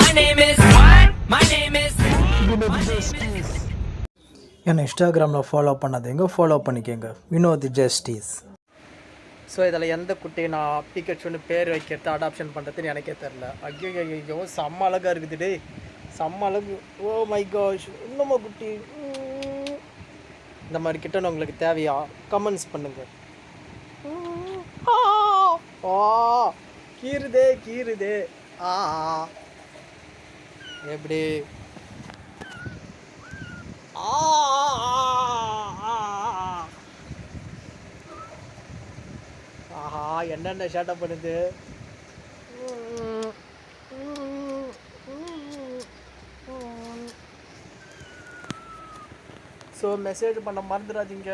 My name is what? My name is என்னை இன்ஸ்டாகிராமில் follow பண்ணாதீங்க, ஃபாலோ பண்ணிக்கோங்க. வினோத் ஜஸ்டிஸ். ஸோ இதில் எந்த குட்டியை நான் பிகச்சுன்னு பேர் வைக்கிறது அடாப்ஷன் பண்ணுறதுன்னு எனக்கே தெரில. ஐயோ செம்ம அழகாக இருக்குது டே, செம்ம அழகு. ஓ மை காஷ், இன்னுமா குட்டி. இந்த மாதிரி கிட்டன்னு உங்களுக்கு தேவையா? கமெண்ட்ஸ் பண்ணுங்கள். கீறுதே கீறுதே. எப்படி ஆஹா என்னென்ன ஷேட்டப் பண்ணுது. ஸோ மெசேஜ் பண்ண மறந்துடாதீங்க.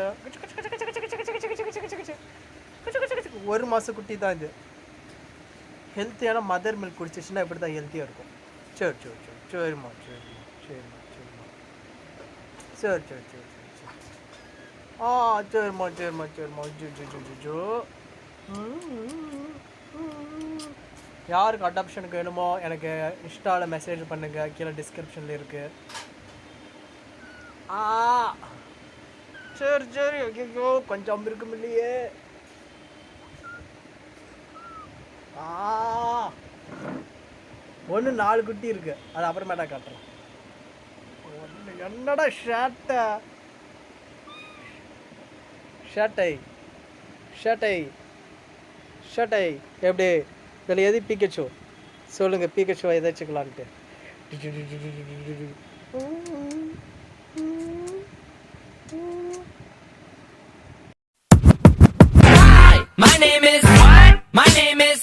1 மாத குட்டி தான் இது. ஹெல்த்தியான மதர் மில்க் குடிச்சிச்சுன்னா இப்படி தான் ஹெல்த்தியாக இருக்கும். சரி சரி சரி சரிம்மா சரிம்மா சரிம்மா சரிம்மா சரி சரி சரி சரி சரிம்மா சரிம்மா சரிம்மா ஜோ. யாருக்கு அடாப்ஷனுக்கு வேணுமோ எனக்கு இன்ஸ்டாவில் மெசேஜ் பண்ணுங்கள், கீழே டிஸ்கிரிப்ஷனில் இருக்குது. சரி சரி. ஐயோ கொஞ்சம் இருக்கும் இல்லையே. ஒன்று 4 குட்டி இருக்கு, அது அப்புறமேட்டா காட்டுறேன். என்னடா ஷேட்டை ஷேட்டை ஷேட்டை ஷேட்டை எப்படி இதில் எது பிகச்சு சொல்லுங்கள். பிகச்சுவா எதை வச்சுக்கலான்ட்டு. My name is what? My name is